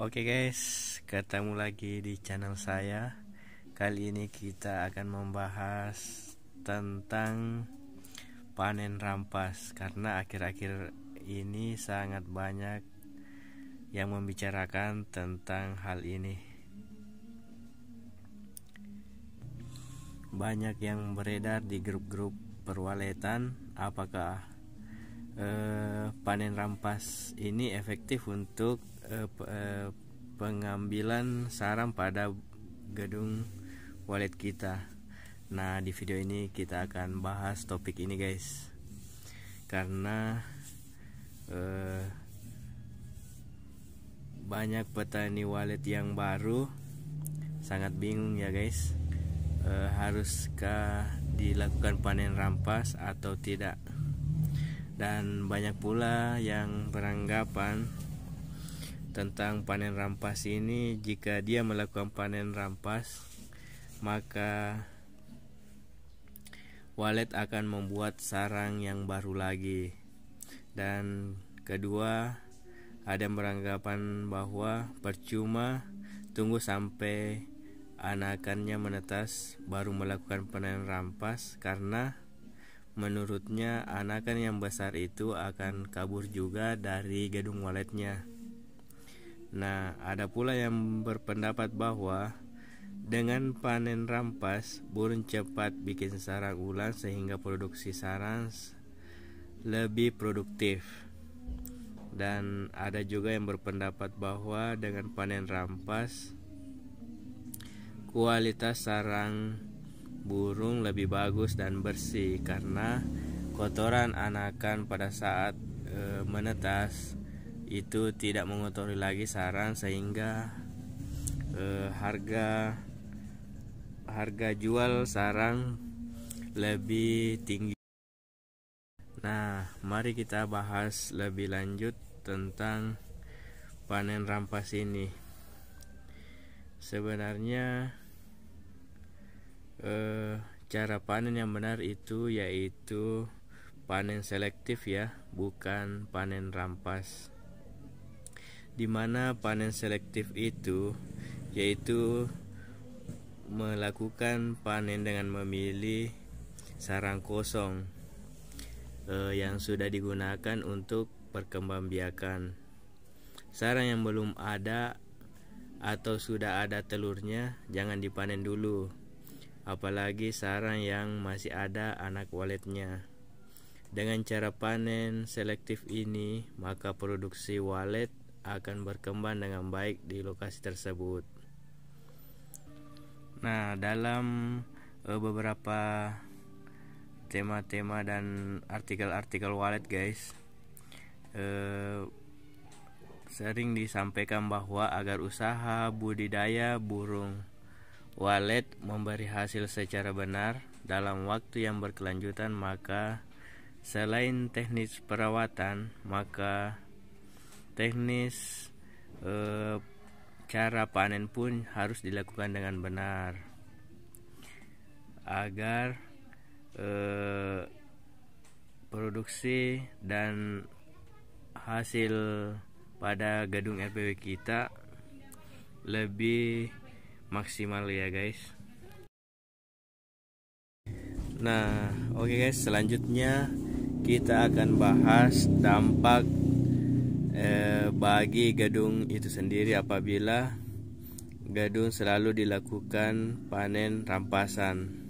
Oke guys, ketemu lagi di channel saya. Kali ini kita akan membahas tentang panen rampas, karena akhir-akhir ini sangat banyak yang membicarakan tentang hal ini. Banyak yang beredar di grup-grup perwaletan, apakah panen rampas ini efektif untuk pengambilan sarang pada gedung walet kita. Nah, di video ini kita akan bahas topik ini guys, karena banyak petani walet yang baru sangat bingung ya guys, haruskah dilakukan panen rampas atau tidak. Dan banyak pula yang beranggapan tentang panen rampas ini, jika dia melakukan panen rampas maka walet akan membuat sarang yang baru lagi. Dan kedua, ada yang beranggapan bahwa percuma tunggu sampai anakannya menetas baru melakukan panen rampas, karena menurutnya anakan yang besar itu akan kabur juga dari gedung waletnya. Nah, ada pula yang berpendapat bahwa dengan panen rampas burung cepat bikin sarang ulang sehingga produksi sarang lebih produktif. Dan ada juga yang berpendapat bahwa dengan panen rampas kualitas sarang burung lebih bagus dan bersih, karena kotoran anakan pada saat menetas itu tidak mengotori lagi sarang, sehingga harga jual sarang lebih tinggi. Nah, mari kita bahas lebih lanjut tentang panen rampas ini. Sebenarnya cara panen yang benar itu yaitu panen selektif ya, bukan panen rampas. Dimana panen selektif itu yaitu melakukan panen dengan memilih sarang kosong yang sudah digunakan untuk perkembangbiakan. Sarang yang belum ada atau sudah ada telurnya jangan dipanen dulu, apalagi sarang yang masih ada anak waletnya. Dengan cara panen selektif ini, maka produksi walet akan berkembang dengan baik di lokasi tersebut. Nah, dalam beberapa tema-tema dan artikel-artikel walet guys, sering disampaikan bahwa agar usaha budidaya burung walet memberi hasil secara benar dalam waktu yang berkelanjutan, maka selain teknis perawatan, maka teknis cara panen pun harus dilakukan dengan benar agar produksi dan hasil pada gedung RPW kita lebih maksimal ya guys. Nah, oke guys, selanjutnya kita akan bahas dampak bagi gedung itu sendiri apabila gedung selalu dilakukan panen rampasan.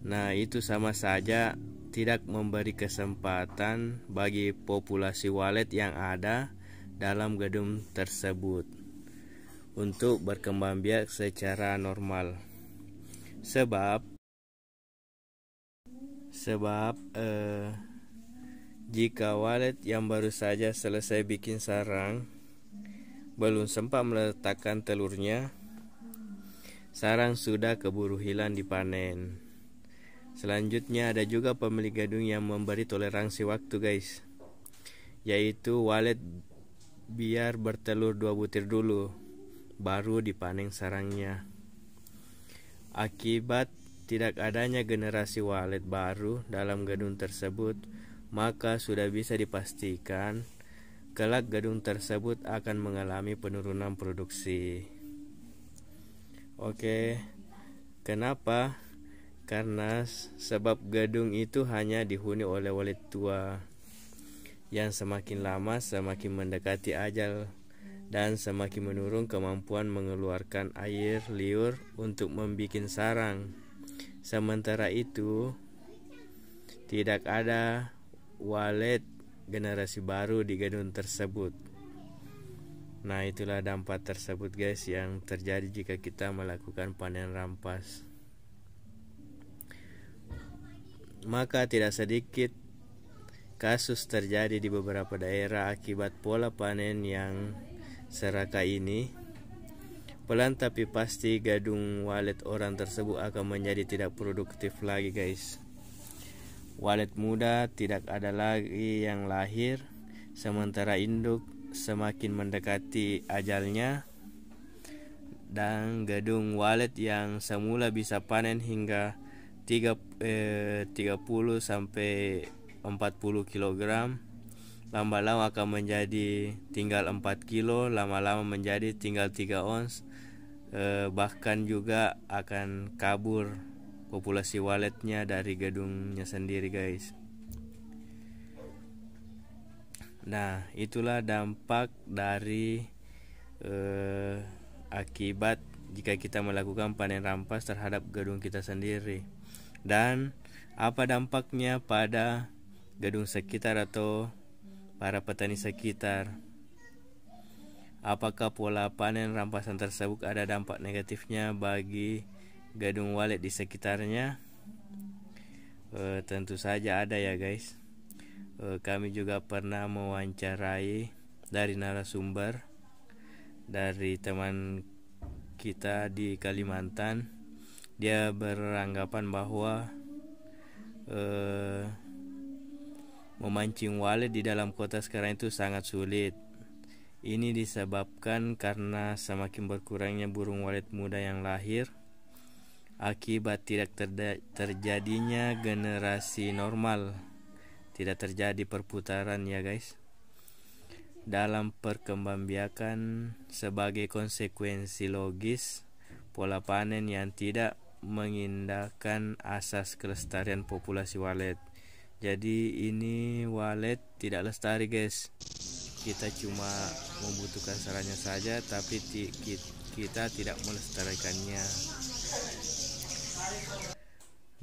Nah, itu sama saja tidak memberi kesempatan bagi populasi walet yang ada dalam gedung tersebut untuk berkembang biak secara normal. Sebab jika walet yang baru saja selesai bikin sarang belum sempat meletakkan telurnya, sarang sudah keburu hilang dipanen. Selanjutnya ada juga pemilik gedung yang memberi toleransi waktu guys, yaitu walet biar bertelur 2 butir dulu baru dipanen sarangnya. Akibat tidak adanya generasi walet baru dalam gedung tersebut, maka sudah bisa dipastikan kelak gedung tersebut akan mengalami penurunan produksi. Oke, kenapa? Karena sebab gedung itu hanya dihuni oleh walet tua yang semakin lama semakin mendekati ajal dan semakin menurun kemampuan mengeluarkan air liur untuk membuat sarang. Sementara itu, tidak ada walet generasi baru di gedung tersebut. Nah, itulah dampak tersebut guys yang terjadi jika kita melakukan panen rampas. Maka tidak sedikit kasus terjadi di beberapa daerah akibat pola panen yang serakah ini. Pelan tapi pasti gedung walet orang tersebut akan menjadi tidak produktif lagi guys. Walet muda tidak ada lagi yang lahir, sementara induk semakin mendekati ajalnya, dan gedung walet yang semula bisa panen hingga 30 sampai 40 kg lama-lama akan menjadi tinggal 4 kilo, lama-lama menjadi tinggal 3 ons. Bahkan juga akan kabur populasi waletnya dari gedungnya sendiri guys. Nah, itulah dampak dari akibat jika kita melakukan panen rampas terhadap gedung kita sendiri. Dan apa dampaknya pada gedung sekitar atau para petani sekitar? Apakah pola panen rampasan tersebut ada dampak negatifnya bagi gedung walet di sekitarnya? Tentu saja ada ya guys. Kami juga pernah mewawancarai dari narasumber dari teman kita di Kalimantan. Dia beranggapan bahwa memancing walet di dalam kota sekarang itu sangat sulit. Ini disebabkan karena semakin berkurangnya burung walet muda yang lahir akibat tidak terjadinya generasi normal, tidak terjadi perputaran ya guys dalam perkembangbiakan. Sebagai konsekuensi logis pola panen yang tidak mengindahkan asas kelestarian populasi walet. Jadi ini walet tidak lestari guys. Kita cuma membutuhkan sarangnya saja, tapi kita tidak melestarikannya.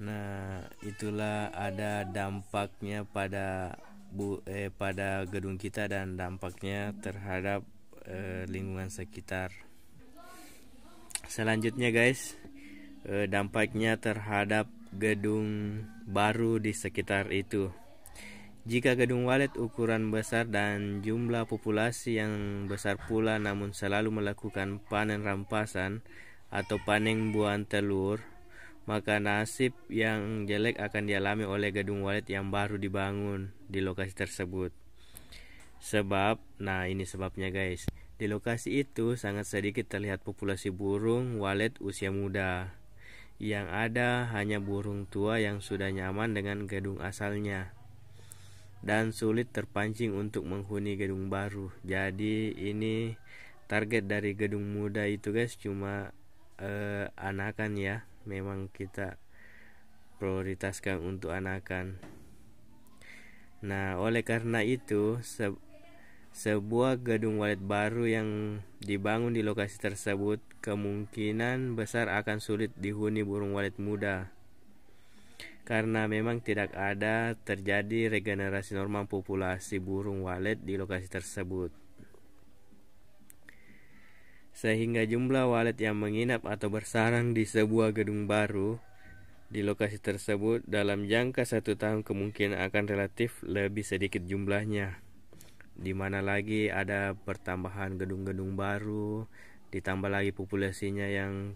Nah, itulah ada dampaknya pada gedung kita dan dampaknya terhadap lingkungan sekitar. Selanjutnya guys, dampaknya terhadap gedung baru di sekitar itu. Jika gedung walet ukuran besar dan jumlah populasi yang besar pula namun selalu melakukan panen rampasan atau panen buah telur, maka nasib yang jelek akan dialami oleh gedung walet yang baru dibangun di lokasi tersebut. Sebab, nah ini sebabnya guys, di lokasi itu sangat sedikit terlihat populasi burung walet usia muda. Yang ada hanya burung tua yang sudah nyaman dengan gedung asalnya dan sulit terpancing untuk menghuni gedung baru. Jadi ini target dari gedung muda itu guys cuma anakan ya. Memang kita prioritaskan untuk anakan. Nah, oleh karena itu sebuah gedung walet baru yang dibangun di lokasi tersebut kemungkinan besar akan sulit dihuni burung walet muda, karena memang tidak ada terjadi regenerasi normal populasi burung walet di lokasi tersebut. Sehingga jumlah walet yang menginap atau bersarang di sebuah gedung baru di lokasi tersebut dalam jangka 1 tahun kemungkinan akan relatif lebih sedikit jumlahnya. Dimana lagi ada pertambahan gedung-gedung baru, ditambah lagi populasinya yang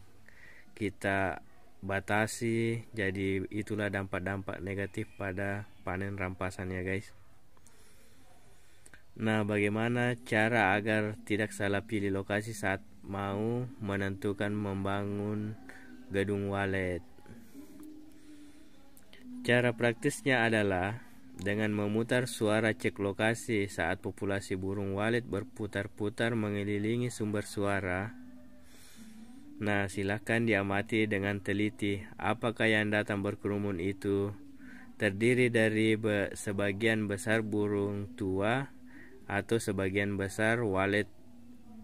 kita batasi. Jadi itulah dampak-dampak negatif pada panen rampasan ya guys. Nah, bagaimana cara agar tidak salah pilih lokasi saat mau menentukan membangun gedung walet? Cara praktisnya adalah dengan memutar suara cek lokasi saat populasi burung walet berputar-putar mengelilingi sumber suara. Nah, silahkan diamati dengan teliti apakah yang datang berkerumun itu terdiri dari sebagian besar burung tua atau sebagian besar walet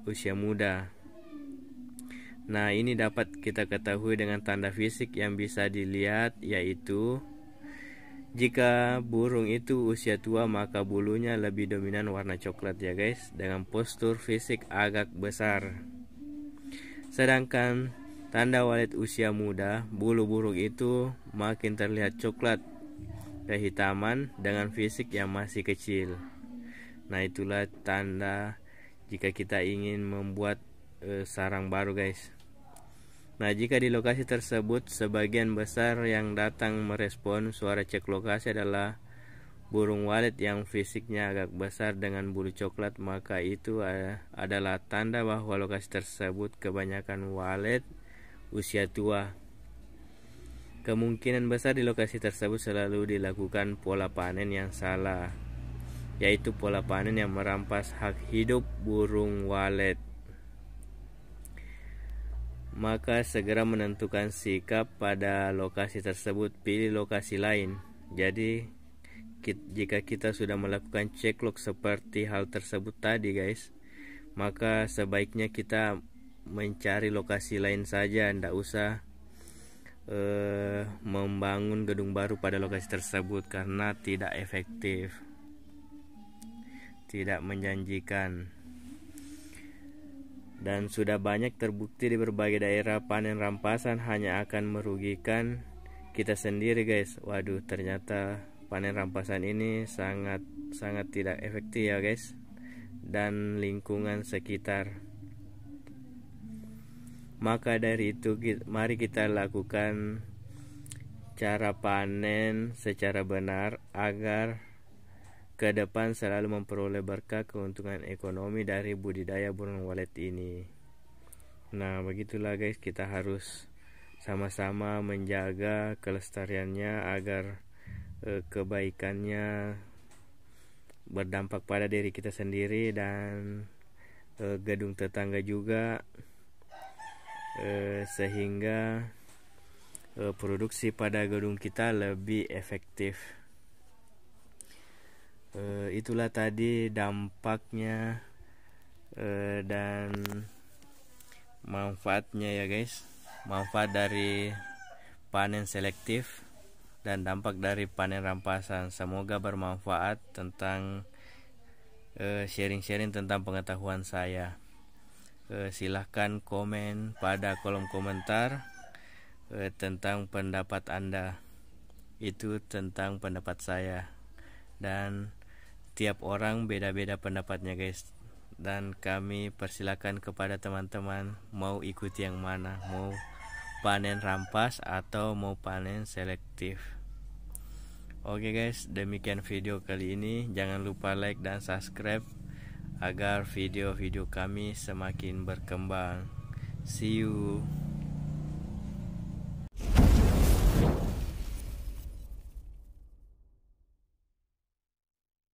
usia muda. Nah, ini dapat kita ketahui dengan tanda fisik yang bisa dilihat, yaitu jika burung itu usia tua maka bulunya lebih dominan warna coklat ya guys, dengan postur fisik agak besar. Sedangkan tanda walet usia muda, bulu burung itu makin terlihat coklat kehitaman dengan fisik yang masih kecil. Nah, itulah tanda jika kita ingin membuat sarang baru guys. Nah, jika di lokasi tersebut sebagian besar yang datang merespon suara cek lokasi adalah burung walet yang fisiknya agak besar dengan bulu coklat, maka itu adalah tanda bahwa lokasi tersebut kebanyakan walet usia tua. Kemungkinan besar di lokasi tersebut selalu dilakukan pola panen yang salah, yaitu pola panen yang merampas hak hidup burung walet. Maka segera menentukan sikap pada lokasi tersebut, pilih lokasi lain. Jadi jika kita sudah melakukan ceklok seperti hal tersebut tadi guys, maka sebaiknya kita mencari lokasi lain saja, tidak usah membangun gedung baru pada lokasi tersebut karena tidak efektif, tidak menjanjikan. Dan sudah banyak terbukti di berbagai daerah panen rampasan hanya akan merugikan kita sendiri guys. Waduh, ternyata panen rampasan ini sangat tidak efektif ya guys, dan lingkungan sekitar. Maka dari itu mari kita lakukan cara panen secara benar agar ke depan selalu memperoleh berkah keuntungan ekonomi dari budidaya burung walet ini. Nah, begitulah guys, kita harus sama-sama menjaga kelestariannya agar kebaikannya berdampak pada diri kita sendiri dan gedung tetangga juga, sehingga produksi pada gedung kita lebih efektif. Itulah tadi dampaknya dan manfaatnya ya guys, manfaat dari panen selektif dan dampak dari panen rampasan. Semoga bermanfaat tentang sharing-sharing tentang pengetahuan saya. Silahkan komen pada kolom komentar tentang pendapat Anda. Itu tentang pendapat saya, dan tiap orang beda-beda pendapatnya guys, dan kami persilakan kepada teman-teman mau ikut yang mana, mau panen rampas atau mau panen selektif. Oke guys, demikian video kali ini. Jangan lupa like dan subscribe agar video-video kami semakin berkembang. See you.